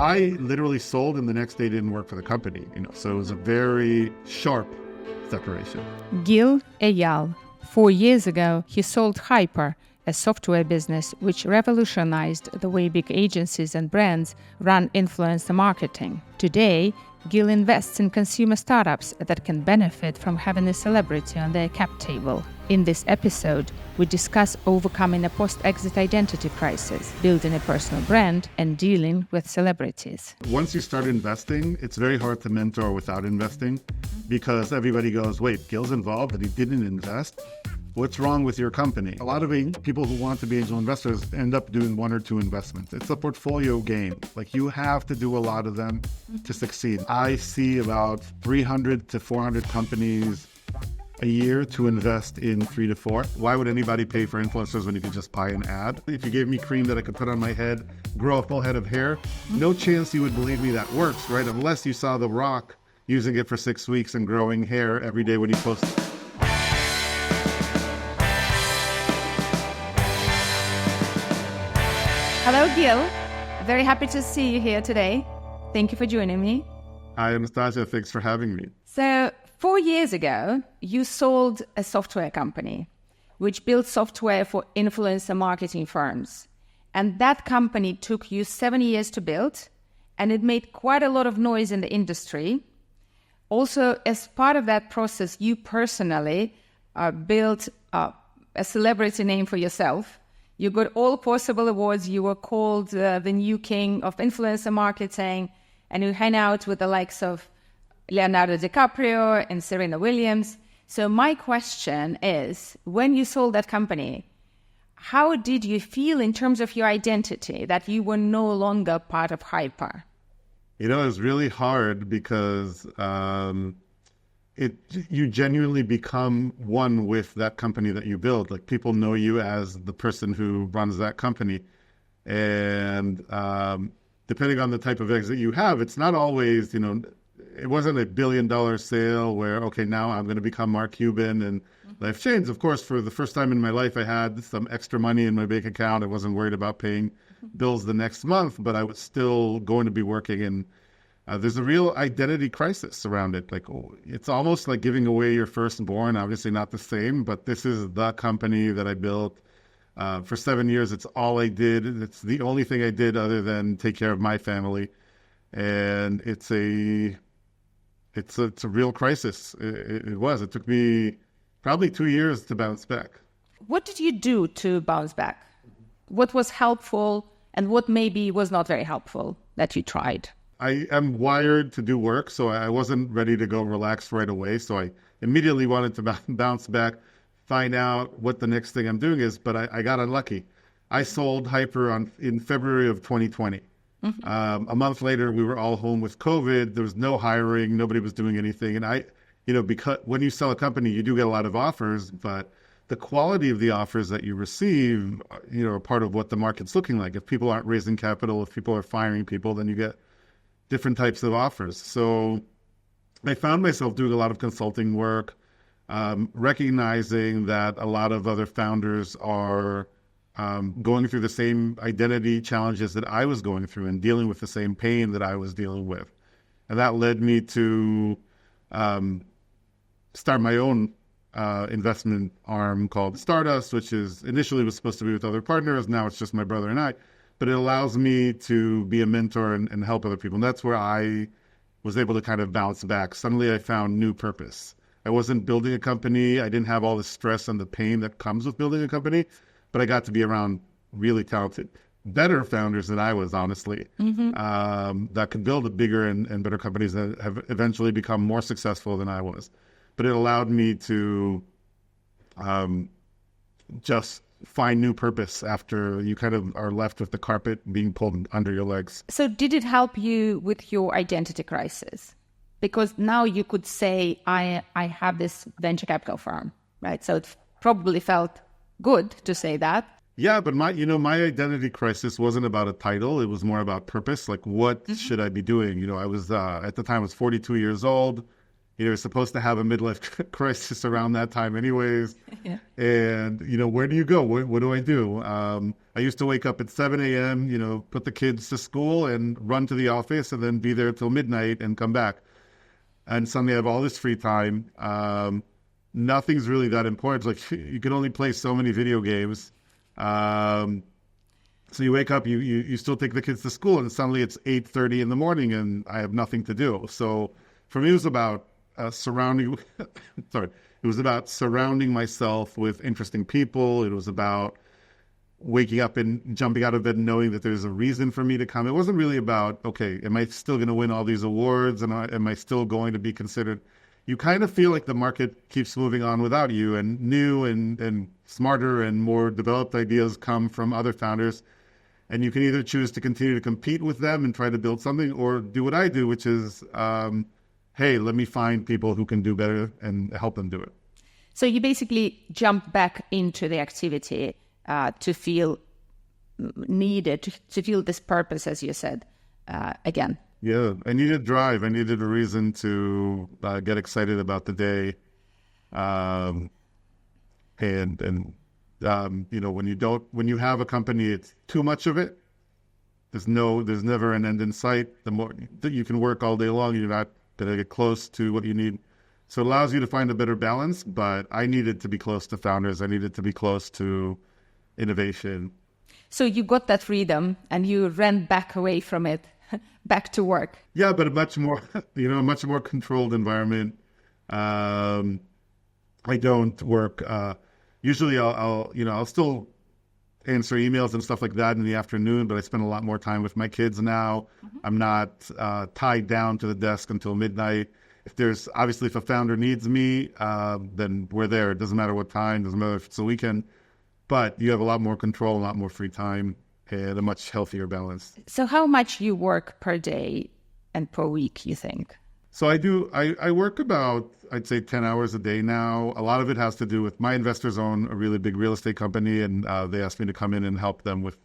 I literally sold and the next day didn't work for the company, so it was a very sharp separation. Gil Eyal. 4 years ago, he sold HYPR, a software business which revolutionized the way big agencies and brands run influencer marketing. Today, Gil invests in consumer startups that can benefit from having a celebrity on their cap table. In this episode, we discuss overcoming a post-exit identity crisis, building a personal brand, and dealing with celebrities. Once you start investing, it's very hard to mentor without investing because everybody goes, wait, Gil's involved and he didn't invest? What's wrong with your company? A lot of people who want to be angel investors end up doing 1 or 2 investments. It's a portfolio game. You have to do a lot of them to succeed. I see about 300 to 400 companies a year to invest in 3 to 4. Why would anybody pay for influencers when you could just buy an ad? If you gave me cream that I could put on my head, grow a full head of hair, no chance you would believe me that works, right? Unless you saw The Rock using it for 6 weeks and growing hair every day when he posts. Hello, Gil. Very happy to see you here today. Thank you for joining me. Hi, Anastasia. Thanks for having me. So 4 years ago, you sold a software company which built software for influencer marketing firms. And that company took you 7 years to build, and it made quite a lot of noise in the industry. Also, as part of that process, you personally built a celebrity name for yourself. You got all possible awards. You were called the new king of influencer marketing, and you hang out with the likes of Leonardo DiCaprio and Serena Williams. So my question is, when you sold that company, how did you feel in terms of your identity that you were no longer part of HYPR? It was really hard because you genuinely become one with that company that you build. People know you as the person who runs that company. And depending on the type of exit you have, it's not always, it wasn't a $1 billion sale where, okay, now I'm going to become Mark Cuban and life changed. Of course, for the first time in my life, I had some extra money in my bank account. I wasn't worried about paying bills the next month, but I was still going to be working. And there's a real identity crisis around it. It's almost like giving away your firstborn, obviously not the same, but this is the company that I built. For 7 years, it's all I did. It's the only thing I did other than take care of my family. And it's a real crisis. It took me probably 2 years to bounce back. What did you do to bounce back? What was helpful and what maybe was not very helpful that you tried? I am wired to do work, so I wasn't ready to go relax right away. So I immediately wanted to bounce back, find out what the next thing I'm doing is, but I got unlucky. I sold HYPR in February of 2020. Mm-hmm. A month later, we were all home with COVID. There was no hiring. Nobody was doing anything. And because when you sell a company, you do get a lot of offers, but the quality of the offers that you receive, are part of what the market's looking like. If people aren't raising capital, if people are firing people, then you get different types of offers. So I found myself doing a lot of consulting work, recognizing that a lot of other founders are going through the same identity challenges that I was going through and dealing with the same pain that I was dealing with. And that led me to start my own investment arm called Stardust, which initially was supposed to be with other partners. Now it's just my brother and I. But it allows me to be a mentor and help other people. And that's where I was able to kind of bounce back. Suddenly I found new purpose. I wasn't building a company. I didn't have all the stress and the pain that comes with building a company, but I got to be around really talented, better founders than I was, honestly, that could build bigger and better companies that have eventually become more successful than I was. But it allowed me to just find new purpose after you kind of are left with the carpet being pulled under your legs. So did it help you with your identity crisis? Because now you could say, I have this venture capital firm, right? So it probably felt good to say that. Yeah, but my identity crisis wasn't about a title. It was more about purpose. What should I be doing? I was, at the time, I was 42 years old. You're supposed to have a midlife crisis around that time anyways. Yeah. And, where do you go? What do I do? I used to wake up at 7 a.m., you know, put the kids to school and run to the office and then be there till midnight and come back. And suddenly I have all this free time. Nothing's really that important. Like you can only play so many video games. So you wake up, you still take the kids to school, and suddenly it's 8:30 in the morning, and I have nothing to do. So for me, it was about surrounding. Sorry, it was about surrounding myself with interesting people. It was about waking up and jumping out of bed, knowing that there's a reason for me to come. It wasn't really about, okay, am I still going to win all these awards, and am I still going to be considered? You kind of feel like the market keeps moving on without you, and new and smarter and more developed ideas come from other founders. And you can either choose to continue to compete with them and try to build something, or do what I do, which is, hey, let me find people who can do better and help them do it. So you basically jump back into the activity to feel needed, to feel this purpose, as you said, again. Yeah, I needed drive. I needed a reason to get excited about the day. You know, when you have a company, it's too much of it. There's never an end in sight. The more that you can work all day long, you're not going to get close to what you need. So it allows you to find a better balance, but I needed to be close to founders. I needed to be close to innovation. So you got that freedom and you ran back away from it, back to work. Yeah, but a much more, a much more controlled environment. I don't work, usually I'll still answer emails and stuff like that in the afternoon, but I spend a lot more time with my kids now. Mm-hmm. I'm not tied down to the desk until midnight. If a founder needs me, then we're there. It doesn't matter what time, doesn't matter if it's a weekend, but you have a lot more control, a lot more free time, and a much healthier balance. So how much you work per day and per week, you think? So I work about, I'd say 10 hours a day now. A lot of it has to do with my investors own a really big real estate company, and they asked me to come in and help them with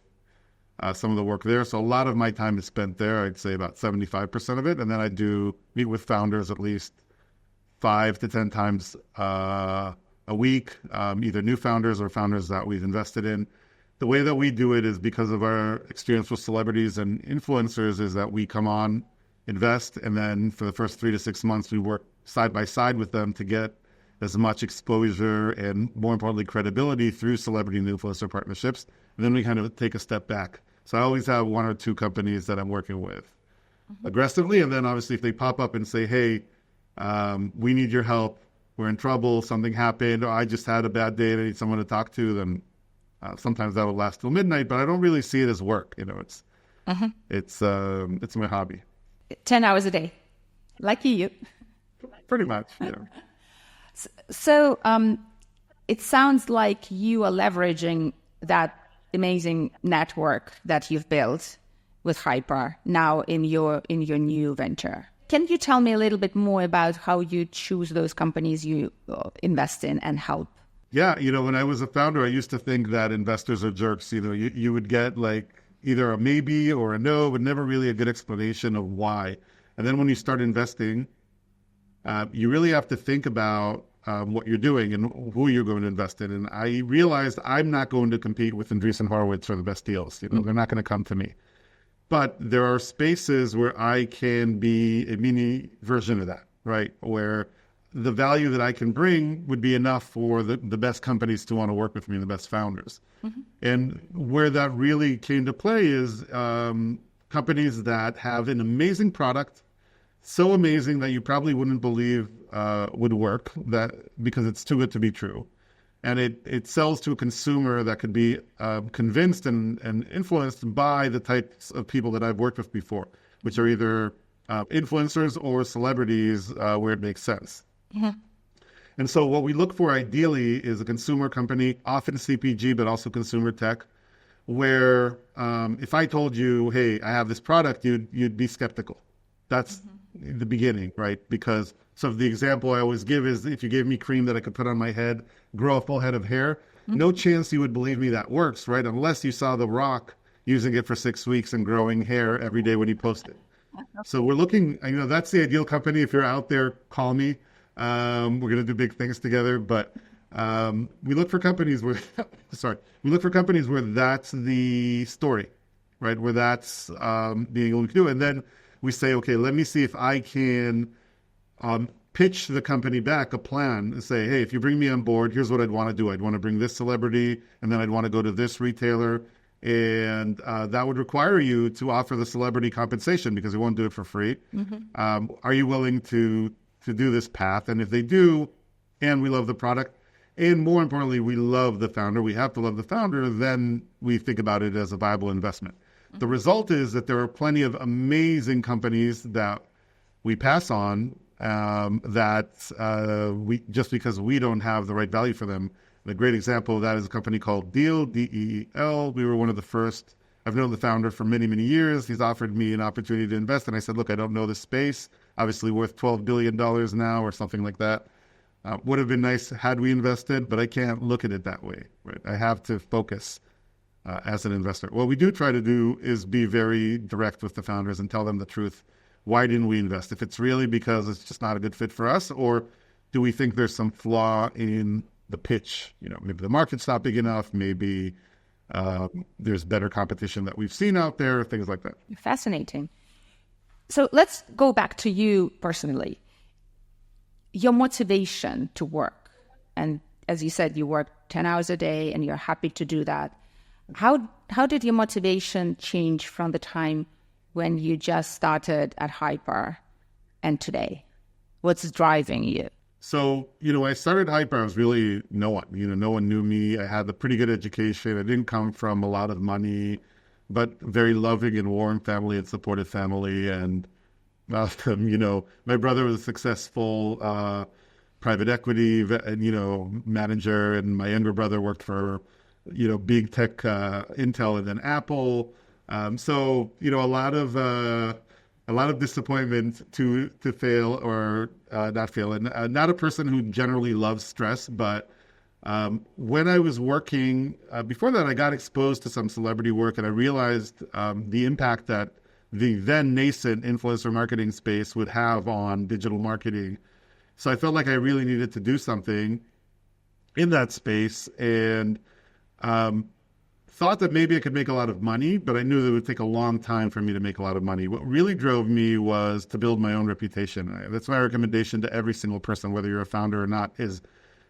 some of the work there. So a lot of my time is spent there. I'd say about 75% of it. And then I do meet with founders at least 5 to 10 times a week, either new founders or founders that we've invested in. The way that we do it is because of our experience with celebrities and influencers is that we come on, invest, and then for the first 3 to 6 months, we work side by side with them to get as much exposure and, more importantly, credibility through celebrity and influencer partnerships. And then we kind of take a step back. So I always have 1 or 2 companies that I'm working with aggressively. And then obviously if they pop up and say, hey, we need your help, we're in trouble, something happened, or I just had a bad day and I need someone to talk to, then sometimes that will last till midnight, but I don't really see it as work. It's my hobby. 10 hours a day. Lucky you. Pretty much, yeah. So it sounds like you are leveraging that amazing network that you've built with HYPR now in your new venture. Can you tell me a little bit more about how you choose those companies you invest in and help? Yeah, when I was a founder, I used to think that investors are jerks. You would get like either a maybe or a no, but never really a good explanation of why. And then when you start investing, you really have to think about what you're doing and who you're going to invest in. And I realized I'm not going to compete with Andreessen Horowitz for the best deals. They're not going to come to me. But there are spaces where I can be a mini version of that, right? Where the value that I can bring would be enough for the best companies to want to work with me, the best founders. Mm-hmm. And where that really came to play is companies that have an amazing product, so amazing that you probably wouldn't believe would work, because it's too good to be true. And it sells to a consumer that could be convinced and influenced by the types of people that I've worked with before, which are either influencers or celebrities where it makes sense. Mm-hmm. And so what we look for ideally is a consumer company, often CPG, but also consumer tech, where if I told you, hey, I have this product, you'd be skeptical. That's the beginning, right? Because the example I always give is if you gave me cream that I could put on my head, grow a full head of hair, no chance you would believe me that works, right? Unless you saw The Rock using it for 6 weeks and growing hair every day when he posted. So we're looking, that's the ideal company. If you're out there, call me. We're going to do big things together. But We look for companies where, we look for companies where that's the story, right? Where that's being able to do. And then we say, okay, let me see if I can pitch the company back a plan and say, hey, if you bring me on board, here's what I'd want to do. I'd want to bring this celebrity, and then I'd want to go to this retailer. And that would require you to offer the celebrity compensation because we won't do it for free. Are you willing to do this path? And if they do, and we love the product, and more importantly, we love the founder, we have to love the founder, then we think about it as a viable investment. The result is that there are plenty of amazing companies that we pass on we just because we don't have the right value for them. And a great example of that is a company called Deal, D-E-E-L. We were one of the first. I've known the founder for many, many years. He's offered me an opportunity to invest. And I said, look, I don't know this space. Obviously worth $12 billion now or something like that. Would have been nice had we invested, but I can't look at it that way. Right? I have to focus as an investor. What we do try to do is be very direct with the founders and tell them the truth. Why didn't we invest? If it's really because it's just not a good fit for us, or do we think there's some flaw in the pitch? Maybe the market's not big enough. Maybe there's better competition that we've seen out there, things like that. Fascinating. So let's go back to you personally. Your motivation to work, and as you said, you work 10 hours a day and you're happy to do that. How did your motivation change from the time when you just started at HYPR and today? What's driving you? So, I started HYPR, I was really no one. No one knew me. I had a pretty good education. I didn't come from a lot of money, but very loving and warm family and supportive family. And, my brother was a successful private equity, manager, and my younger brother worked for, big tech, Intel and then Apple. So, a lot of disappointment to fail or not fail. And not a person who generally loves stress, but when I was working, before that, I got exposed to some celebrity work, and I realized the impact that the then nascent influencer marketing space would have on digital marketing. So I felt like I really needed to do something in that space, and thought that maybe I could make a lot of money, but I knew that it would take a long time for me to make a lot of money. What really drove me was to build my own reputation. That's my recommendation to every single person, whether you're a founder or not, is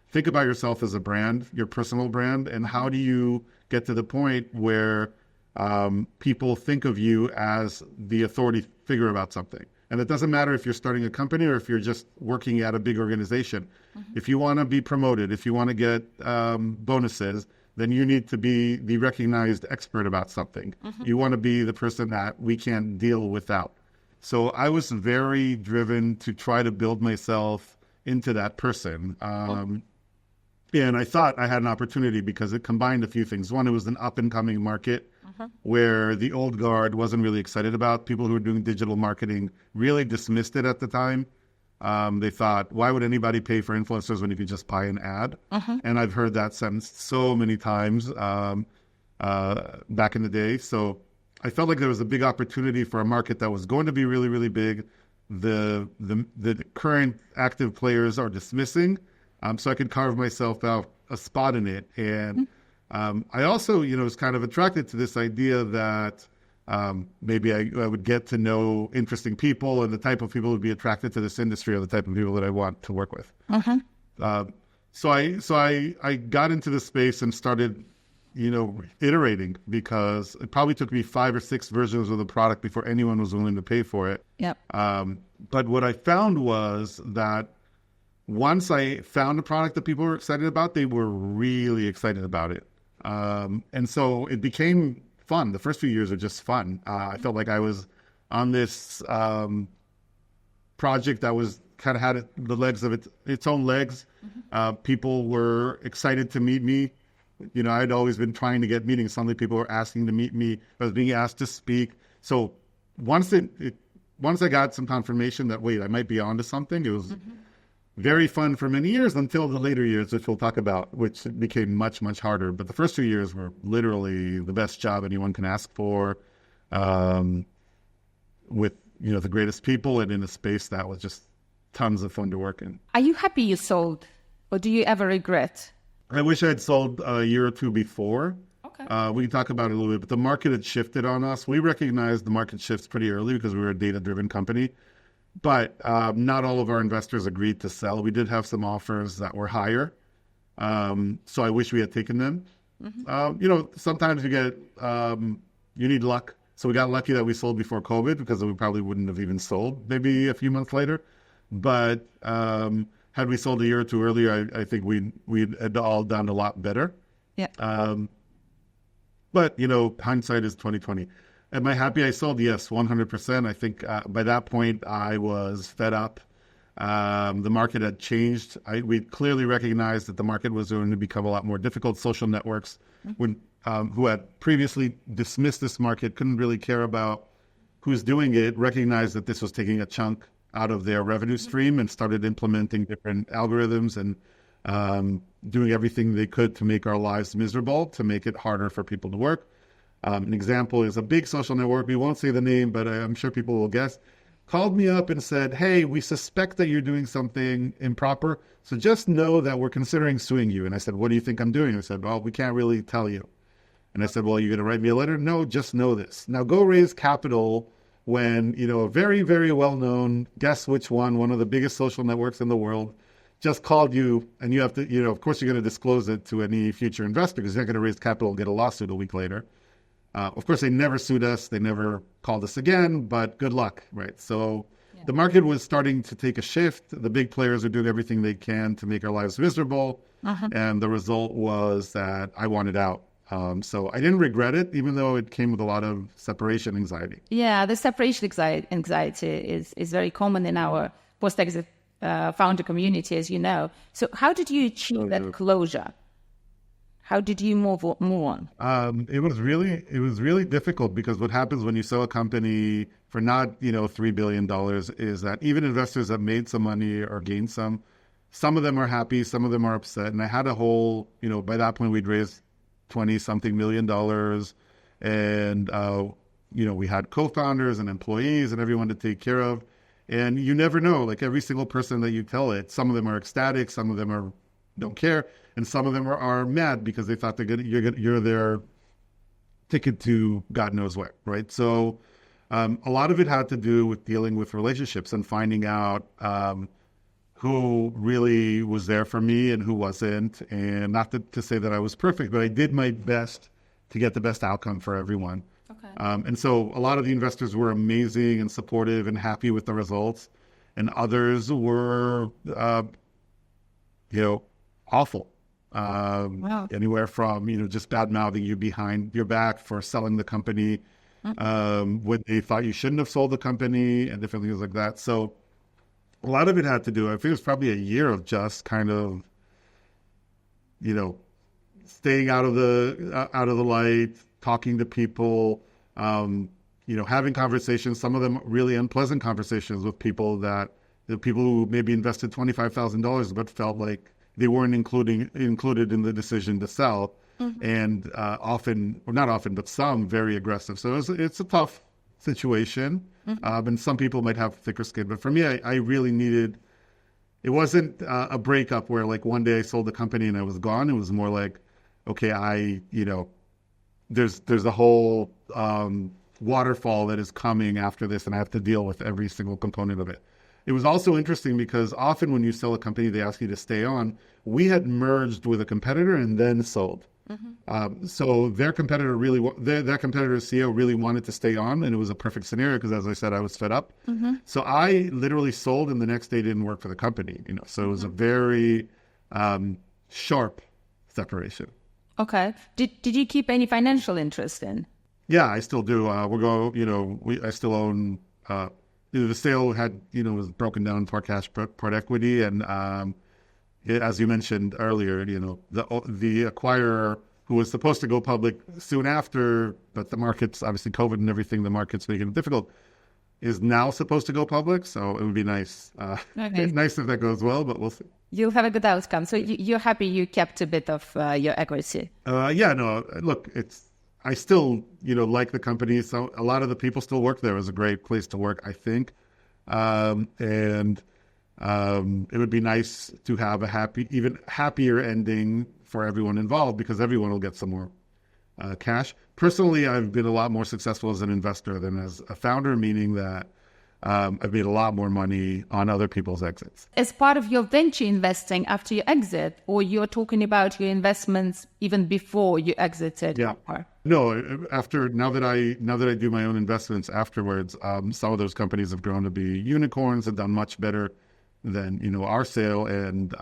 think about yourself as a brand, your personal brand, and how do you get to the point where people think of you as the authority figure about something. And it doesn't matter if you're starting a company or if you're just working at a big organization. If you want to be promoted, if you want to get bonuses, then you need to be the recognized expert about something. You want to be the person that we can't deal without. So I was very driven to try to build myself into that person. And I thought I had an opportunity because it combined a few things. One, it was an up-and-coming market where the old guard wasn't really excited about. People who were doing digital marketing really dismissed it at the time. They thought, why would anybody pay for influencers when you could just buy an ad? And I've heard that sentence so many times back in the day. So I felt like there was a big opportunity for a market that was going to be really, really big. The current active players are dismissing. So I could carve myself out a spot in it. And I also, was kind of attracted to this idea that maybe I would get to know interesting people, and the type of people who would be attracted to this industry are the type of people that I want to work with. So I got into the space and started, iterating, because it probably took me 5 or 6 versions of the product before anyone was willing to pay for it. But what I found was that once I found a product that people were excited about, they were really excited about it. And so it became fun. The first few years were just fun. I felt like I was on this project that was kind of had the legs of its own legs. People were excited to meet me. I'd always been trying to get meetings. Suddenly people were asking to meet me. I was being asked to speak. So once I got some confirmation that, wait, I might be onto something, it was very fun for many years until the later years, which we'll talk about, which became much, much harder. But the first 2 years were literally the best job anyone can ask for, with, the greatest people and in a space that was just tons of fun to work in. Are you happy you sold Or do you ever regret? I wish I had sold a year or two before. Okay. We can talk about it a little bit, but the market had shifted on us. We recognized the market shifts pretty early because we were a data-driven company, but not all of our investors agreed to sell. We did have some offers that were higher, so I wish we had taken them. Sometimes you need luck. So we got lucky that we sold before COVID because we probably wouldn't have even sold maybe a few months later. But had we sold a year or two earlier, I think we'd had all done a lot better. Yeah. But hindsight is 2020. Am I happy I sold? Yes, 100%. I think by that point I was fed up. The market had changed. We clearly recognized that the market was going to become a lot more difficult. Social networks, who had previously dismissed this market, couldn't really care about who's doing it, recognized that this was taking a chunk out of their revenue stream and started implementing different algorithms and doing everything they could to make our lives miserable, to make it harder for people to work. An example is a big social network. We won't say the name, but I'm sure people will guess. Called me up and said, hey, we suspect that you're doing something improper, so just know that we're considering suing you. And I said, what do you think I'm doing? I said, well, we can't really tell you. And I said, well, you're going to write me a letter? No, just know this. Now go raise capital when, a very, very well-known, guess which one of the biggest social networks in the world, just called you, and you have to, of course, you're going to disclose it to any future investor because you're not going to raise capital and get a lawsuit a week later. Of course, they never sued us. They never called us again, but good luck, right? So the market was starting to take a shift. The big players are doing everything they can to make our lives miserable. And the result was that I wanted out. So I didn't regret it, even though it came with a lot of separation anxiety. Yeah, the separation anxiety is very common in our post-exit founder community, as you know. So how did you achieve that closure? How did you move on? It was really difficult because what happens when you sell a company for not, $3 billion is that even investors that made some money or gained some of them are happy, some of them are upset. And I had a whole, by that point we'd raised 20-something million dollars, and we had co-founders and employees and everyone to take care of. And you never know, like every single person that you tell it, some of them are ecstatic, some of them don't care, and some of them are mad because they thought you're their ticket to God knows what, right? So a lot of it had to do with dealing with relationships and finding out who really was there for me and who wasn't. And not to say that I was perfect, but I did my best to get the best outcome for everyone. Okay. And so a lot of the investors were amazing and supportive and happy with the results. And others were, awful. Wow. Anywhere from, just bad-mouthing you behind your back for selling the company, when they thought you shouldn't have sold the company and different things like that. So a lot of it had to do, I think it was probably a year of just kind of, staying out of the light, talking to people, having conversations, some of them really unpleasant conversations with people the people who maybe invested $25,000 but felt like they weren't included in the decision to sell. And often, or not often, but some very aggressive. So it's a tough situation. And some people might have thicker skin. But for me, I really needed, it wasn't a breakup where like one day I sold the company and I was gone. It was more like, okay, there's a whole waterfall that is coming after this, and I have to deal with every single component of it. It was also interesting because often when you sell a company, they ask you to stay on. We had merged with a competitor and then sold. So their competitor their competitor's CEO really wanted to stay on, and it was a perfect scenario because, as I said, I was fed up. So I literally sold, and the next day didn't work for the company. So it was a very sharp separation. Okay. Did you keep any financial interest in? Yeah, I still do. I still own. The sale had, was broken down part cash, part equity, and as you mentioned earlier, the acquirer who was supposed to go public soon after, but the markets, obviously COVID and everything, the markets making it difficult, is now supposed to go public. So it would be nice. Nice if that goes well, but we'll see. You'll have a good outcome. So you're happy you kept a bit of your equity? Yeah, no, look, I still, like the company. So a lot of the people still work there. It was a great place to work, I think. And It would be nice to have even happier ending for everyone involved, because everyone will get some more cash. Personally, I've been a lot more successful as an investor than as a founder, meaning that I've made a lot more money on other people's exits. As part of your venture investing after you exit, or you're talking about your investments even before you exited? Yeah. No, now that I do my own investments afterwards, some of those companies have grown to be unicorns, have done much better than, our sale. And,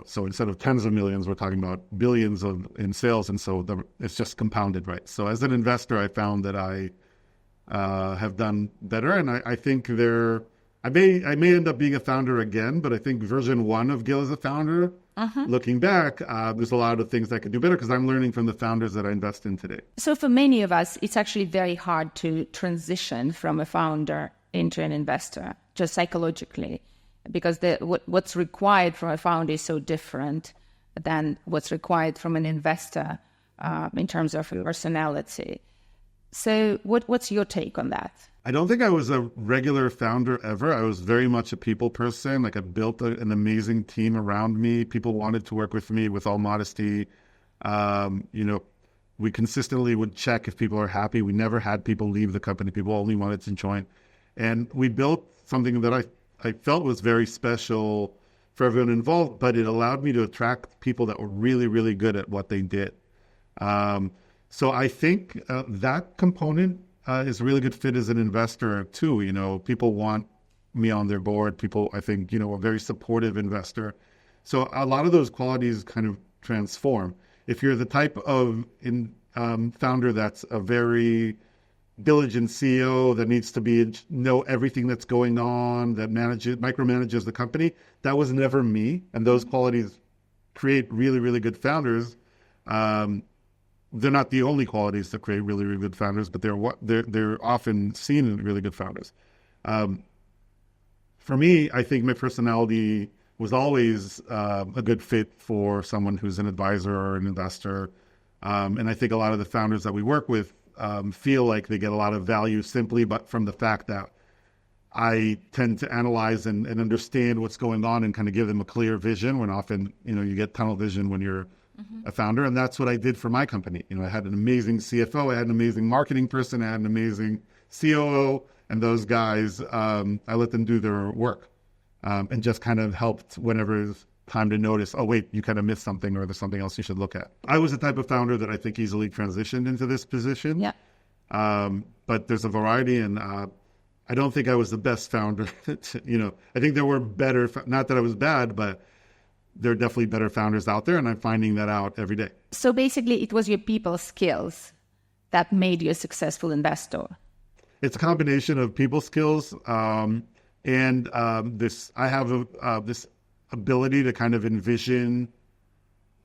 so instead of tens of millions, we're talking about billions in sales. And so it's just compounded, right? So as an investor, I found that I have done better. And I think I may end up being a founder again, but I think version 1 of Gil as a founder, looking back, there's a lot of things I could do better because I'm learning from the founders that I invest in today. So for many of us, it's actually very hard to transition from a founder into an investor, just psychologically, because what's required from a founder is so different than what's required from an investor in terms of personality. So what's your take on that? I don't think I was a regular founder ever. I was very much a people person. Like, I built an amazing team around me. People wanted to work with me, with all modesty. We consistently would check if people are happy. We never had people leave the company. People only wanted to join. And we built something that I felt was very special for everyone involved, but it allowed me to attract people that were really, really good at what they did. So I think that component is a really good fit as an investor too. People want me on their board. People, I think, a very supportive investor. So a lot of those qualities kind of transform. If you're the type of founder that's a very diligent CEO that needs to know everything that's going on, that micromanages the company, that was never me. And those qualities create really, really good founders. They're not the only qualities that create really, really good founders, but they're often seen in really good founders. For me, I think my personality was always a good fit for someone who's an advisor or an investor. And I think a lot of the founders that we work with feel like they get a lot of value simply but from the fact that I tend to analyze and understand what's going on and kind of give them a clear vision, when often, you get tunnel vision when you're a founder. And that's what I did for my company. I had an amazing CFO, I had an amazing marketing person, I had an amazing COO, and those guys, I let them do their work and just kind of helped whenever it's time to notice, oh, wait, you kind of missed something, or there's something else you should look at. I was the type of founder that I think easily transitioned into this position. Yeah. But there's a variety, and I don't think I was the best founder. I think there were better, not that I was bad, but there are definitely better founders out there, and I'm finding that out every day. So basically, it was your people skills that made you a successful investor. It's a combination of people skills and this. I have this ability to kind of envision,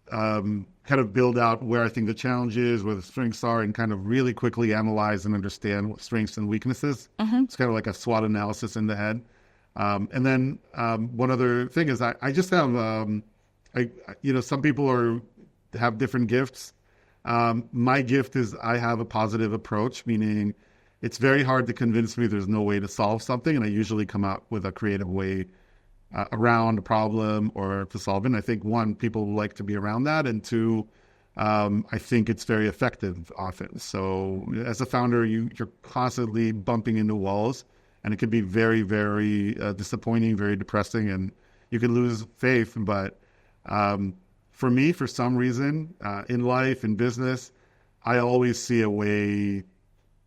kind of build out where I think the challenge is, where the strengths are, and kind of really quickly analyze and understand what strengths and weaknesses. It's kind of like a SWOT analysis in the head. And then one other thing is I just have, some people have different gifts. My gift is I have a positive approach, meaning it's very hard to convince me there's no way to solve something. And I usually come out with a creative way around a problem or to solve it. And I think, one, people like to be around that. And two, I think it's very effective often. So as a founder, you're constantly bumping into walls. And it can be very, very disappointing, very depressing, and you can lose faith. But for me, for some reason, in life, in business, I always see a way,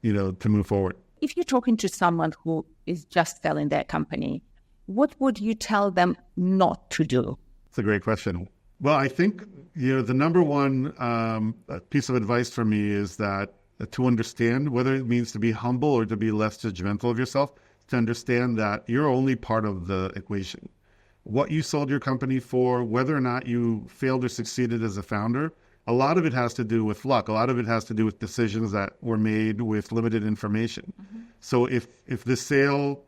to move forward. If you're talking to someone who is just selling their company, what would you tell them not to do? It's a great question. Well, I think, the number one piece of advice for me is that to understand whether it means to be humble or to be less judgmental of yourself, to understand that you're only part of the equation. What you sold your company for, whether or not you failed or succeeded as a founder, a lot of it has to do with luck. A lot of it has to do with decisions that were made with limited information. So if the sale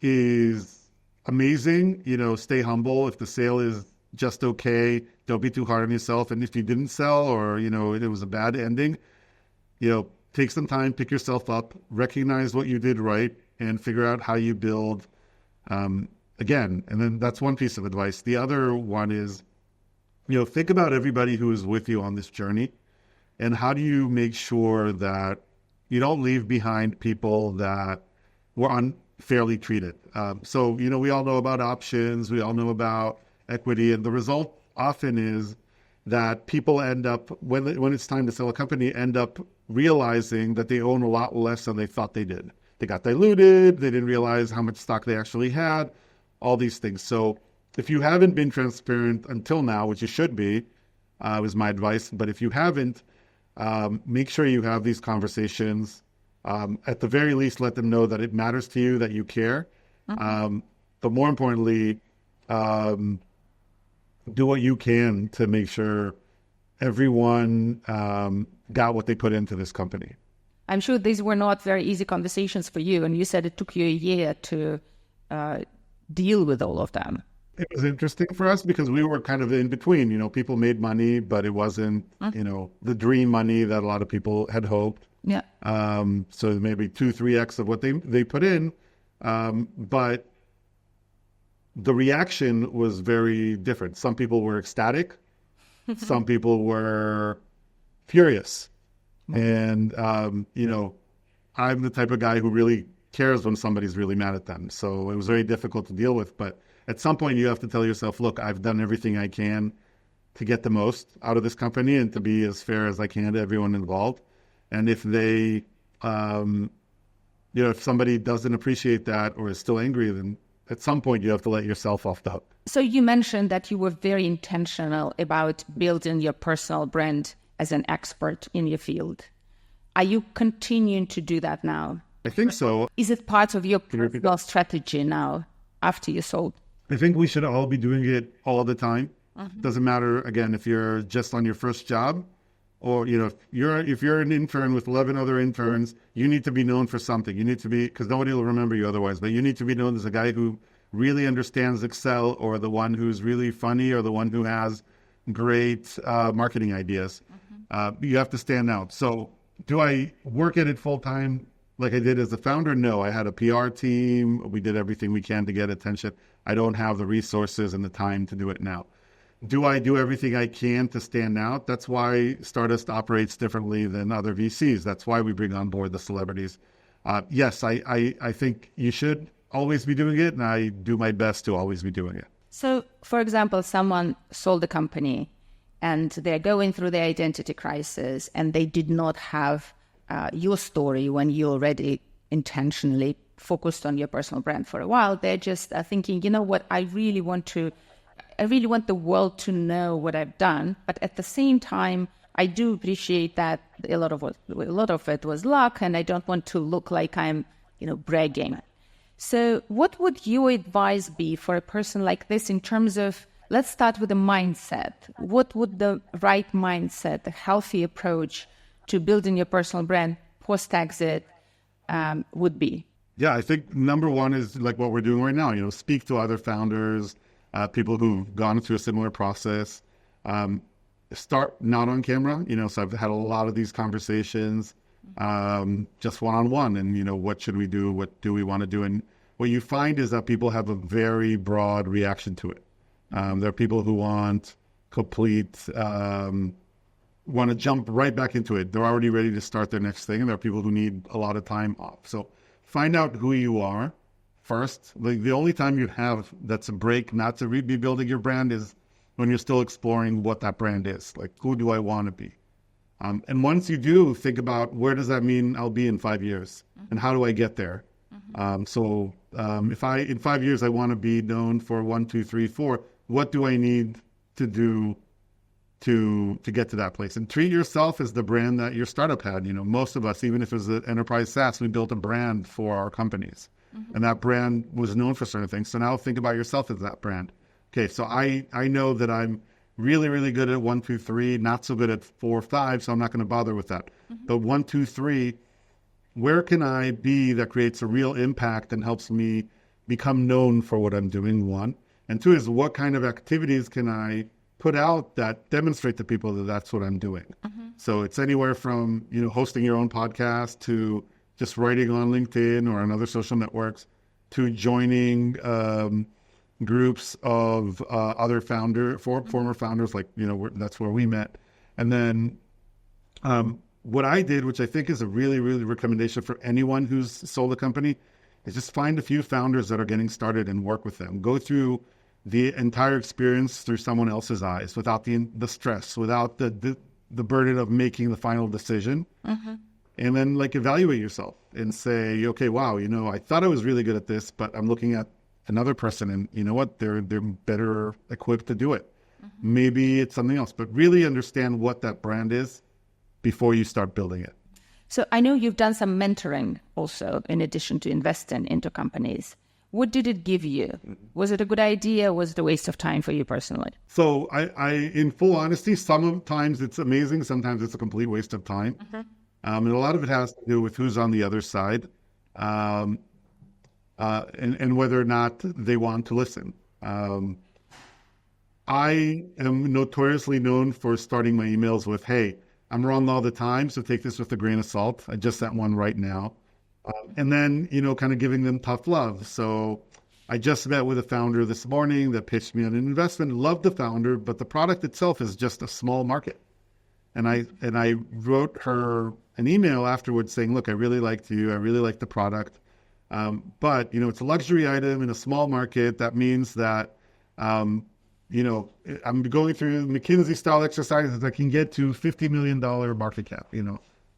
is amazing, stay humble. If the sale is just okay, don't be too hard on yourself. And if you didn't sell, or, it was a bad ending, take some time, pick yourself up, recognize what you did right, and figure out how you build a again, and then that's one piece of advice. The other one is, think about everybody who is with you on this journey, and how do you make sure that you don't leave behind people that were unfairly treated. So, we all know about options, we all know about equity, and the result often is that people end up, when it's time to sell a company, end up realizing that they own a lot less than they thought they did. They got diluted, they didn't realize how much stock they actually had, all these things. So if you haven't been transparent until now, which you should be, was my advice, but if you haven't, make sure you have these conversations. At the very least, let them know that it matters to you, that you care. But more importantly, do what you can to make sure everyone got what they put into this company. I'm sure these were not very easy conversations for you, and you said it took you a year to deal with all of them. It was interesting for us because we were kind of in between. People made money, but it wasn't, the dream money that a lot of people had hoped. Yeah. So maybe 2-3x of what they put in. But the reaction was very different. Some people were ecstatic. Some people were furious. And, I'm the type of guy who really cares when somebody's really mad at them. So it was very difficult to deal with. But at some point, you have to tell yourself, look, I've done everything I can to get the most out of this company and to be as fair as I can to everyone involved. And if they, if somebody doesn't appreciate that or is still angry, then at some point you have to let yourself off the hook. So you mentioned that you were very intentional about building your personal brand as an expert in your field. Are you continuing to do that now? I think so. Is it part of your personal strategy now after you sold? I think we should all be doing it all the time. Doesn't matter, again, if you're just on your first job or, if you're an intern with 11 other interns, you need to be known for something. You need to be, because nobody will remember you otherwise, but you need to be known as a guy who really understands Excel, or the one who's really funny, or the one who has great marketing ideas. You have to stand out. So do I work at it full time like I did as a founder? No, I had a PR team. We did everything we can to get attention. I don't have the resources and the time to do it now. Do I do everything I can to stand out? That's why Stardust operates differently than other VCs. That's why we bring on board the celebrities. Yes, I think you should always be doing it, and I do my best to always be doing it. So, for example, someone sold a company and they're going through the identity crisis, and they did not have your story when you already intentionally focused on your personal brand for a while. They're just thinking, you know what, I really want the world to know what I've done. But at the same time, I do appreciate that a lot of it was luck, and I don't want to look like I'm, bragging. So what would your advice be for a person like this in terms of, let's start with the mindset. What would the right mindset, the healthy approach to building your personal brand post-exit would be? Yeah, I think number one is like what we're doing right now, speak to other founders, people who've gone through a similar process. Start not on camera, so I've had a lot of these conversations, just one-on-one, and, what should we do? What do we want to do? And what you find is that people have a very broad reaction to it. There are people who want complete, want to jump right back into it. They're already ready to start their next thing. And there are people who need a lot of time off. So find out who you are first. The only time you have that's a break not to be building your brand is when you're still exploring what that brand is. Like, who do I want to be? And once you do, think about, where does that mean I'll be in 5 years? And how do I get there? If in 5 years I want to be known for 1, 2, 3, 4, what do I need to do to get to that place? And treat yourself as the brand that your startup had. Most of us, even if it was an enterprise SaaS, we built a brand for our companies. And that brand was known for certain things. So now think about yourself as that brand. Okay, so I know that I'm really, really good at 1, 2, 3, not so good at 4, 5, so I'm not going to bother with that. But 1, 2, 3, where can I be that creates a real impact and helps me become known for what I'm doing, 1. And 2 is, what kind of activities can I put out that demonstrate to people that that's what I'm doing? So it's anywhere from, hosting your own podcast to just writing on LinkedIn or on other social networks, to joining groups of other former founders, like, that's where we met. And then what I did, which I think is a really, really recommendation for anyone who's sold a company, is just find a few founders that are getting started and work with them. Go through the entire experience through someone else's eyes, without the stress, without the burden of making the final decision. And then evaluate yourself and say, okay, wow, I thought I was really good at this, but I'm looking at another person and you know what, they're better equipped to do it. Maybe it's something else, but really understand what that brand is before you start building it. So I know you've done some mentoring also in addition to investing into companies. What did it give you? Was it a good idea? Was it a waste of time for you personally? So I in full honesty, sometimes it's amazing. Sometimes it's a complete waste of time. And a lot of it has to do with who's on the other side, and whether or not they want to listen. I am notoriously known for starting my emails with, hey, I'm wrong all the time, so take this with a grain of salt. I just sent one right now. And then, kind of giving them tough love. So I just met with a founder this morning that pitched me on an investment. Loved the founder, but the product itself is just a small market. And I wrote her an email afterwards saying, look, I really liked you. I really like the product. But, it's a luxury item in a small market. That means that, I'm going through McKinsey style exercises that can get to $50 million market cap.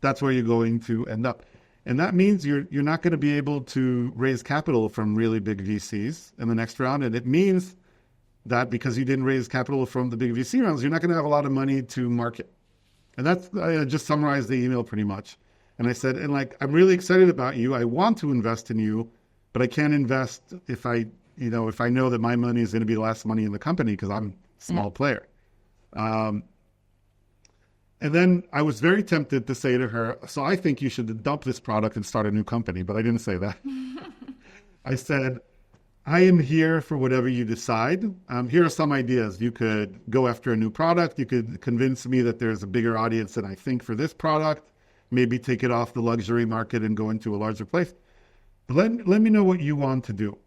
That's where you're going to end up. And that means you're not going to be able to raise capital from really big VCs in the next round. And it means that because you didn't raise capital from the big VC rounds, you're not going to have a lot of money to market. And I just summarized the email pretty much. And I said, I'm really excited about you. I want to invest in you, but I can't invest if I know that my money is going to be the last money in the company because I'm a small player. And then I was very tempted to say to her, so I think you should dump this product and start a new company. But I didn't say that. I said, I am here for whatever you decide. Here are some ideas. You could go after a new product. You could convince me that there's a bigger audience than I think for this product. Maybe take it off the luxury market and go into a larger place. But let me know what you want to do.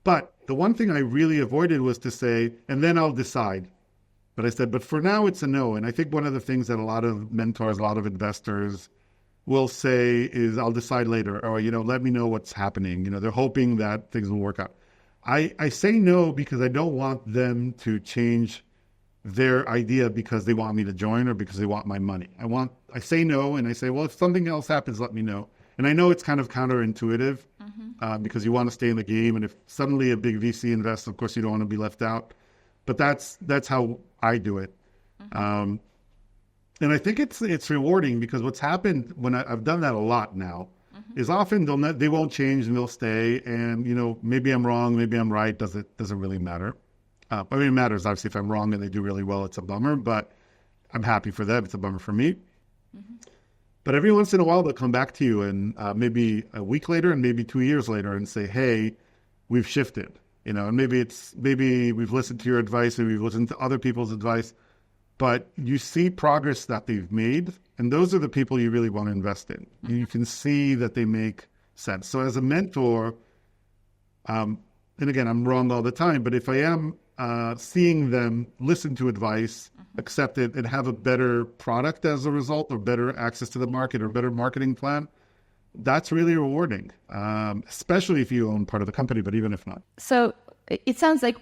But the one thing I really avoided was to say, and then I'll decide. But I said, but for now it's a no. And I think one of the things that a lot of mentors, a lot of investors will say is, I'll decide later, or, let me know what's happening. They're hoping that things will work out. I say no because I don't want them to change their idea because they want me to join or because they want my money. I say no, and I say, well, if something else happens, let me know. And I know it's kind of counterintuitive because you want to stay in the game. And if suddenly a big VC invests, of course, you don't want to be left out. But that's how I do it. And I think it's rewarding because what's happened when I've done that a lot now is often they won't change and they'll stay. And, maybe I'm wrong, maybe I'm right. Doesn't really matter. It matters, obviously, if I'm wrong and they do really well, it's a bummer. But I'm happy for them. It's a bummer for me. But every once in a while, they'll come back to you and maybe a week later and maybe 2 years later and say, hey, we've shifted. And maybe we've listened to your advice and we've listened to other people's advice, but you see progress that they've made. And those are the people you really want to invest in. You can see that they make sense. So as a mentor, and again, I'm wrong all the time, but if I am seeing them listen to advice, accept it, and have a better product as a result, or better access to the market, or better marketing plan, that's really rewarding, especially if you own part of the company, but even if not. So it sounds like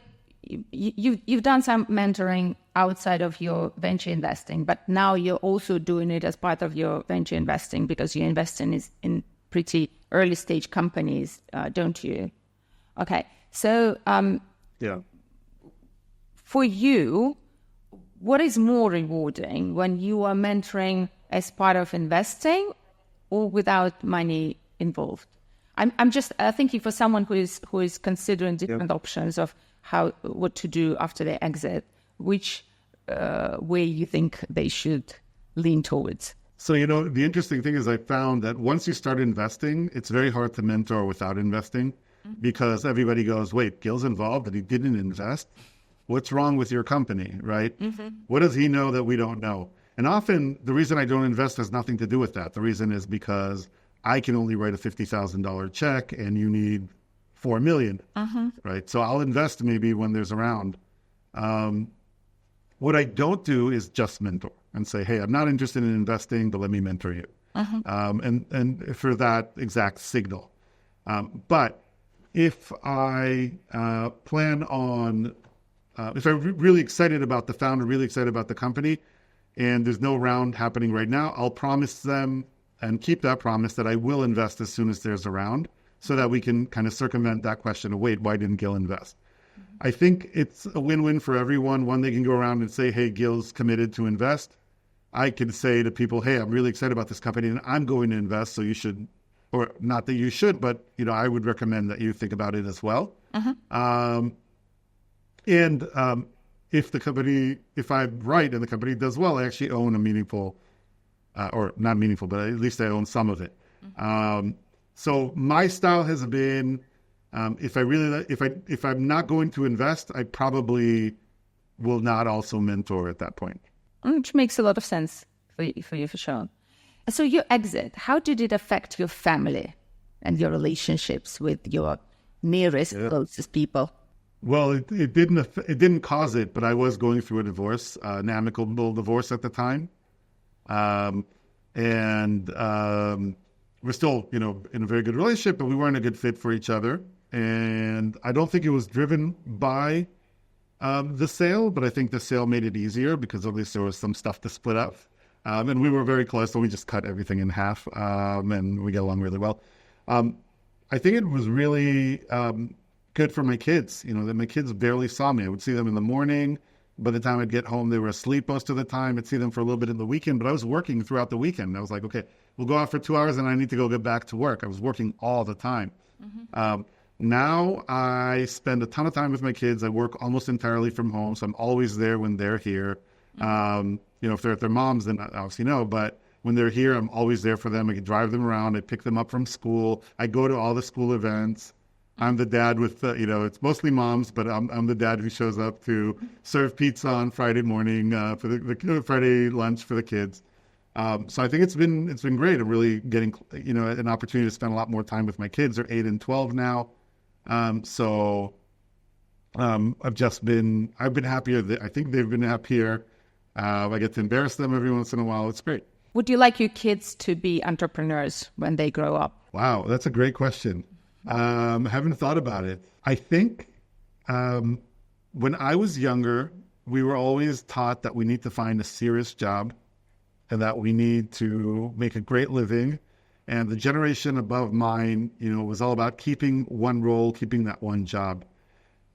you've done some mentoring outside of your venture investing, but now you're also doing it as part of your venture investing because you invest in pretty early stage companies, don't you? Okay. So yeah. For you, what is more rewarding when you are mentoring as part of investing or without money involved? I'm just thinking for someone who is considering different options of what to do after they exit, which way you think they should lean towards? So, the interesting thing is I found that once you start investing, it's very hard to mentor without investing because everybody goes, wait, Gil's involved and he didn't invest? What's wrong with your company, right? What does he know that we don't know? And often the reason I don't invest has nothing to do with that. The reason is because I can only write a $50,000 check and you need 4 million, right? So I'll invest maybe when there's a round. What I don't do is just mentor and say, hey, I'm not interested in investing, but let me mentor you. And for that exact signal. But if I plan on, if I'm really excited about the founder, really excited about the company, and there's no round happening right now, I'll promise them and keep that promise that I will invest as soon as there's a round, so that we can kind of circumvent that question of, wait, why didn't Gil invest? I think it's a win-win for everyone. One, they can go around and say, hey, Gil's committed to invest. I can say to people, hey, I'm really excited about this company and I'm going to invest, so you should, or not that you should, but I would recommend that you think about it as well. If I'm right and the company does well, I actually own a meaningful, or not meaningful, but at least I own some of it. So my style has been, if I'm not going to invest, I probably will not also mentor at that point. Which makes a lot of sense for you for sure. So your exit, how did it affect your family and your relationships with your nearest, closest people? Well, it didn't cause it, but I was going through a divorce, an amicable divorce at the time. We're still, in a very good relationship, but we weren't a good fit for each other. And I don't think it was driven by the sale, but I think the sale made it easier because at least there was some stuff to split up. And we were very close, so we just cut everything in half, and we get along really well. I think it was really good for my kids, that my kids barely saw me. I would see them in the morning. By the time I'd get home, they were asleep most of the time. I'd see them for a little bit in the weekend, but I was working throughout the weekend. I was like, okay, we'll go out for 2 hours and I need to go get back to work. I was working all the time. Now I spend a ton of time with my kids. I work almost entirely from home, so I'm always there when they're here. If they're at their mom's, then obviously no, but when they're here, I'm always there for them. I can drive them around. I pick them up from school. I go to all the school events. I'm the dad with, it's mostly moms, but I'm the dad who shows up to serve pizza on Friday morning for the Friday lunch for the kids. So I think it's been great. I'm really getting, an opportunity to spend a lot more time with my kids. They're 8 and 12 now. I've been happier. I think they've been happier. I get to embarrass them every once in a while. It's great. Would you like your kids to be entrepreneurs when they grow up? Wow, that's a great question. I haven't thought about it. I think when I was younger, we were always taught that we need to find a serious job and that we need to make a great living. And the generation above mine, was all about keeping one role, keeping that one job.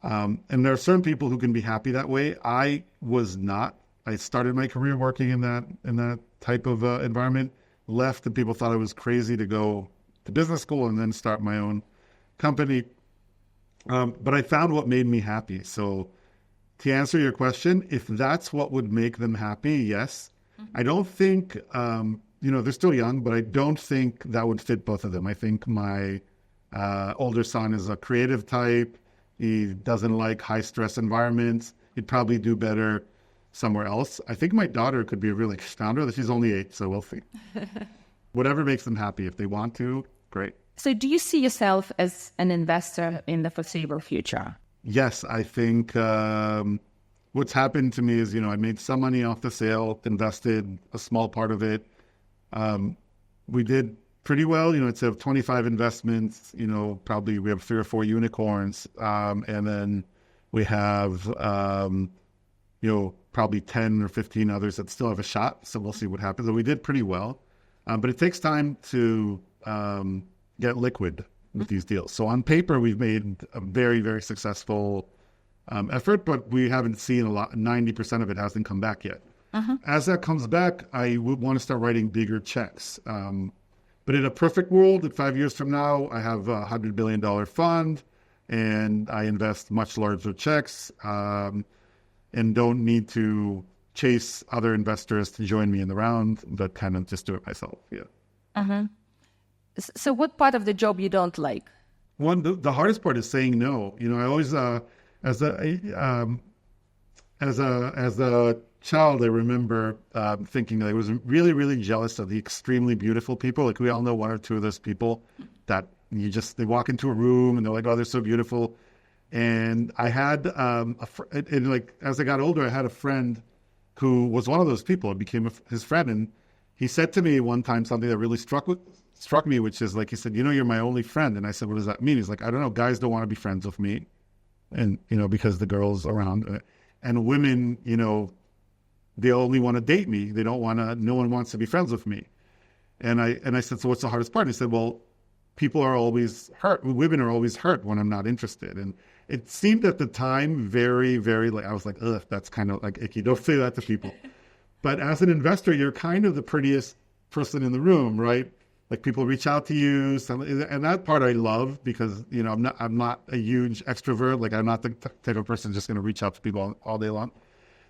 And there are certain people who can be happy that way. I was not. I started my career working in that type of environment, left, and people thought I was crazy to go to business school and then start my own company. But I found what made me happy. So to answer your question, if that's what would make them happy, yes. I don't think, they're still young, but I don't think that would fit both of them. I think my older son is a creative type. He doesn't like high stress environments. He'd probably do better somewhere else. I think my daughter could be a really good founder. She's only 8, so we'll see. Whatever makes them happy. If they want to, great. So do you see yourself as an investor in the foreseeable future? Yes, I think what's happened to me is, I made some money off the sale, invested a small part of it. We did pretty well, instead of 25 investments, probably we have 3 or 4 unicorns. And then we have, probably 10 or 15 others that still have a shot. So we'll see what happens. So we did pretty well. But it takes time to get liquid with these deals. So on paper, we've made a very, very successful effort, but we haven't seen 90% of it hasn't come back yet. As that comes back, I would want to start writing bigger checks. But in a perfect world, 5 years from now, I have a $100 billion fund and I invest much larger checks and don't need to chase other investors to join me in the round, but kind of just do it myself. Yeah. So what part of the job you don't like? The hardest part is saying no. I always, as a child, I remember thinking that I was really, really jealous of the extremely beautiful people. Like we all know 1 or 2 of those people that And they walk into a room and they're like, oh, they're so beautiful. And I had, as I got older, I had a friend who was one of those people. It became his friend. And he said to me one time something that really struck me, which is like, he said, you're my only friend. And I said, what does that mean? He's like, I don't know. Guys don't want to be friends with me. And, because the girls around and women, they only want to date me. No one wants to be friends with me. And I said, so what's the hardest part? And he said, well, people are always hurt. Women are always hurt when I'm not interested. And it seemed at the time very, very I was like, ugh, that's kind of like icky. Don't say that to people. But as an investor, you're kind of the prettiest person in the room, right? Like people reach out to you, and that part I love because I'm not a huge extrovert. Like I'm not the type of person just going to reach out to people all day long.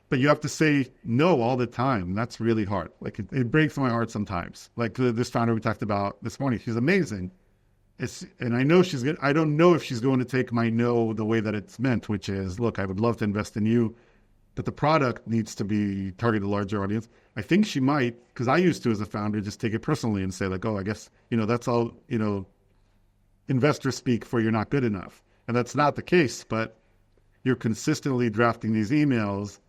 But you have to say no all the time. That's really hard. Like it breaks my heart sometimes. Like this founder we talked about this morning, she's amazing. And I know she's good. I don't know if she's going to take my no the way that it's meant, which is, look, I would love to invest in you, but the product needs to be targeted a larger audience. I think she might, because I used to, as a founder, just take it personally and say like, oh, I guess, that's all, investors speak for you're not good enough. And that's not the case, but you're consistently drafting these emails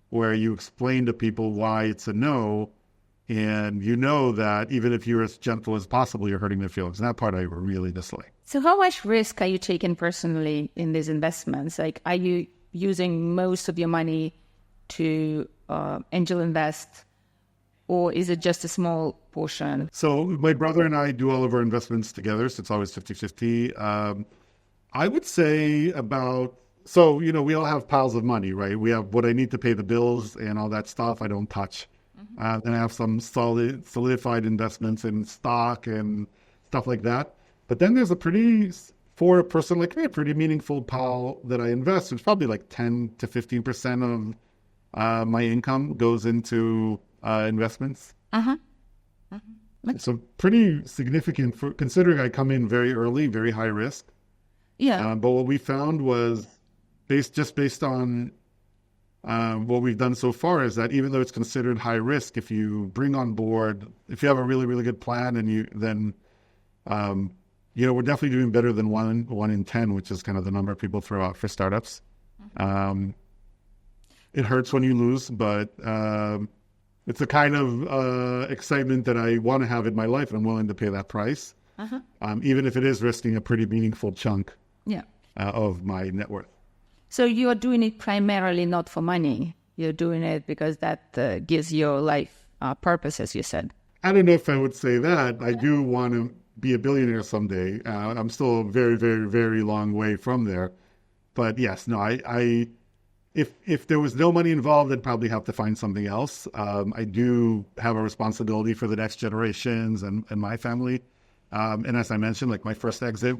where you explain to people why it's a no. And that even if you're as gentle as possible, you're hurting their feelings. And that part I really dislike. So how much risk are you taking personally in these investments? Like, are you using most of your money to angel invest, or is it just a small portion? So my brother and I do all of our investments together, so it's always 50-50. I would say we all have piles of money, right? We have what I need to pay the bills and all that stuff I don't touch. Then I have some solidified investments in stock and stuff like that. But then there's for a person like me, a pretty meaningful pile that I invest. It's probably like 10 to 15% of my income goes into investments. So pretty significant for considering I come in very early, very high risk. Yeah. But what we found was based on what we've done so far is that even though it's considered high risk, if you bring on board, if you have a really, really good plan and we're definitely doing better than one in 10, which is kind of the number people throw out for startups. It hurts when you lose, but it's the kind of excitement that I want to have in my life, and I'm willing to pay that price, even if it is risking a pretty meaningful chunk of my net worth. So you are doing it primarily not for money. You're doing it because that gives your life purpose, as you said. I don't know if I would say that. I do want to be a billionaire someday. I'm still a very, very, very long way from there. But yes, no, if there was no money involved, I'd probably have to find something else. I do have a responsibility for the next generations and my family. And as I mentioned, like my first exit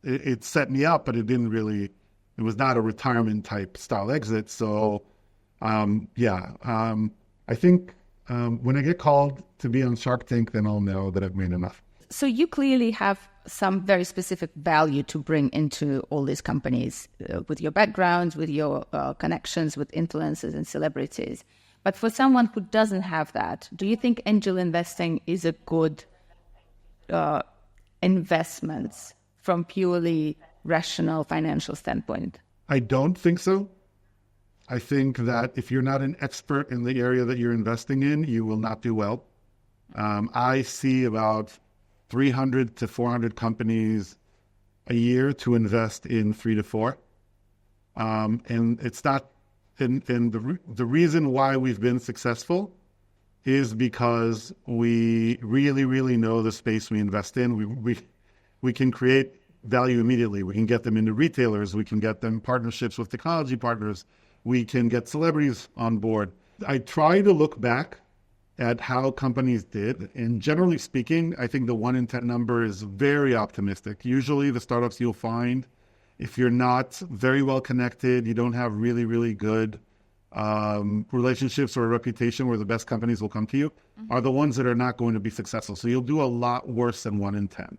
it set me up, but it was not a retirement type style exit. So, I think when I get called to be on Shark Tank, then I'll know that I've made enough. So you clearly have some very specific value to bring into all these companies with your background, with your connections with influencers and celebrities. But for someone who doesn't have that, do you think angel investing is a good investment from purely rational financial standpoint? I don't think so. I think that if you're not an expert in the area that you're investing in, you will not do well. I see about 300 to 400 companies a year to invest in 3 to 4. And it's not, and the reason why we've been successful is because we really, really know the space we invest in. We can create value immediately. We can get them into retailers. We can get them partnerships with technology partners. We can get celebrities on board. I try to look back at how companies did. And generally speaking, I think the 1 in 10 number is very optimistic. Usually the startups you'll find, if you're not very well connected, you don't have really, really good relationships or a reputation where the best companies will come to you, are the ones that are not going to be successful. So you'll do a lot worse than 1 in 10.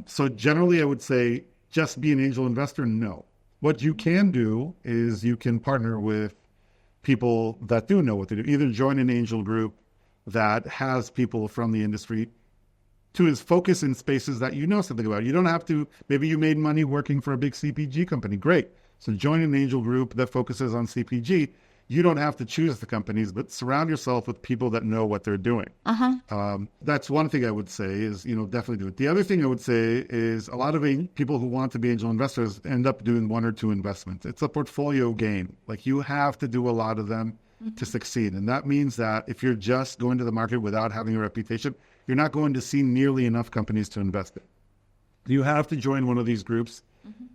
So generally, I would say just be an angel investor. No. What you can do is you can partner with people that do know what to do. Either join an angel group that has people from the industry Two is focus in spaces that you know something about. You don't have to, maybe you made money working for a big CPG company. Great. So join an angel group that focuses on CPG. You don't have to choose the companies, but surround yourself with people that know what they're doing. That's one thing I would say is, definitely do it. The other thing I would say is a lot of people who want to be angel investors end up doing one or two investments. It's a portfolio game. Like you have to do a lot of them to succeed. And that means that if you're just going to the market without having a reputation, you're not going to see nearly enough companies to invest in. You have to join one of these groups.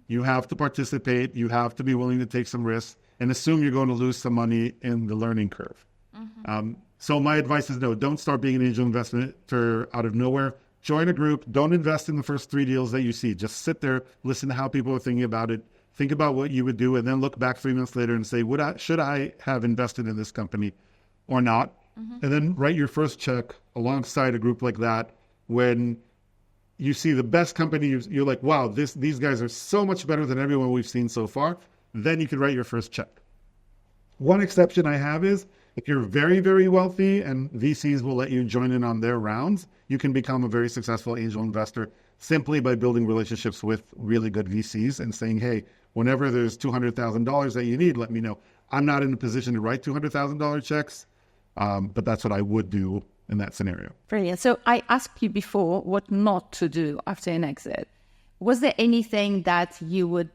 You have to participate. You have to be willing to take some risks and assume you're going to lose some money in the learning curve. So my advice is no, don't start being an angel investor out of nowhere. Join a group. Don't invest in the first 3 deals that you see. Just sit there, listen to how people are thinking about it, think about what you would do, and then look back 3 months later and say, should I have invested in this company or not? And then write your first check alongside a group like that. When you see the best company, you're like, wow, these guys are so much better than everyone we've seen so far. Then you can write your first check. One exception I have is if you're very, very wealthy and VCs will let you join in on their rounds, you can become a very successful angel investor simply by building relationships with really good VCs and saying, hey, whenever there's $200,000 that you need, let me know. I'm not in a position to write $200,000 checks, but that's what I would do in that scenario. Brilliant. So I asked you before what not to do after an exit. Was there anything that you would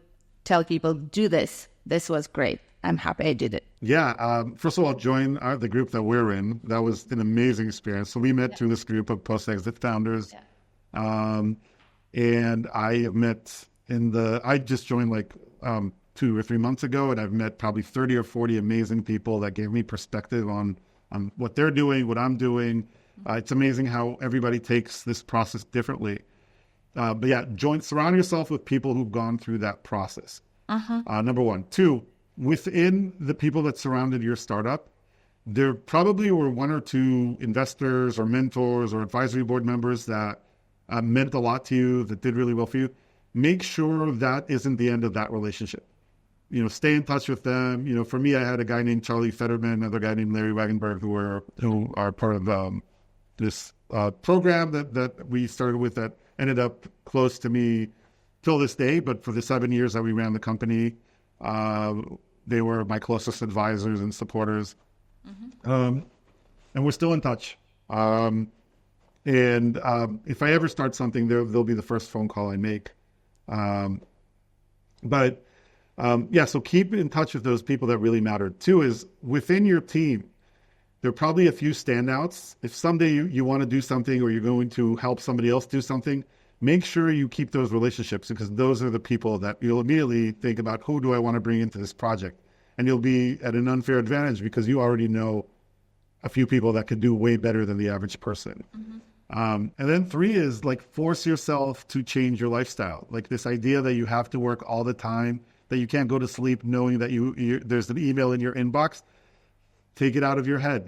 tell people, do this? This was great. I'm happy I did it. Yeah. First of all, join the group that we're in. That was an amazing experience. So we met through this group of post-exit founders. And I have met I just joined like 2 or 3 months ago, and I've met probably 30 or 40 amazing people that gave me perspective on what they're doing, what I'm doing. It's amazing how everybody takes this process differently. But yeah, surround yourself with people who've gone through that process. Number one. 2, within the people that surrounded your startup, there probably were 1 or 2 investors or mentors or advisory board members that meant a lot to you, that did really well for you. Make sure that isn't the end of that relationship. Stay in touch with them. For me, I had a guy named Charlie Fetterman, another guy named Larry Wagenberg, who are part of this program that we started with that ended up close to me till this day. But for the 7 years that we ran the company, they were my closest advisors and supporters. And we're still in touch. And if I ever start something, they'll be the first phone call I make. So keep in touch with those people that really matter. 2 is within your team, there are probably a few standouts. If someday you want to do something or you're going to help somebody else do something, make sure you keep those relationships, because those are the people that you'll immediately think about, who do I want to bring into this project? And you'll be at an unfair advantage because you already know a few people that could do way better than the average person. And then 3 is like force yourself to change your lifestyle. Like this idea that you have to work all the time, that you can't go to sleep knowing that there's an email in your inbox. Take it out of your head,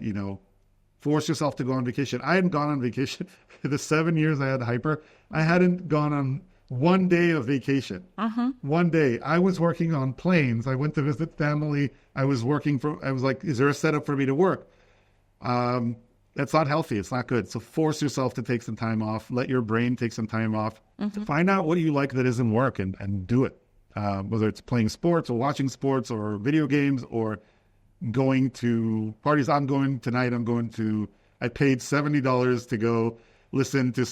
Force yourself to go on vacation. I hadn't gone on vacation the 7 years I had HYPR. I hadn't gone on 1 day of vacation. 1 day. I was working on planes. I went to visit family. I was like, is there a setup for me to work? That's not healthy. It's not good. So force yourself to take some time off. Let your brain take some time off. Find out what you like that isn't work and do it. Whether it's playing sports or watching sports or video games or going to parties. I paid $70 to go listen to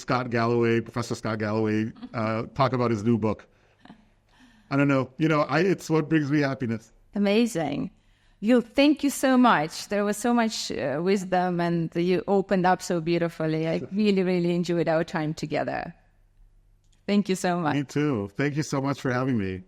Professor Scott Galloway, talk about his new book. I don't know. It's what brings me happiness. Amazing. Gil, thank you so much. There was so much wisdom and you opened up so beautifully. I really, really enjoyed our time together. Thank you so much. Me too. Thank you so much for having me.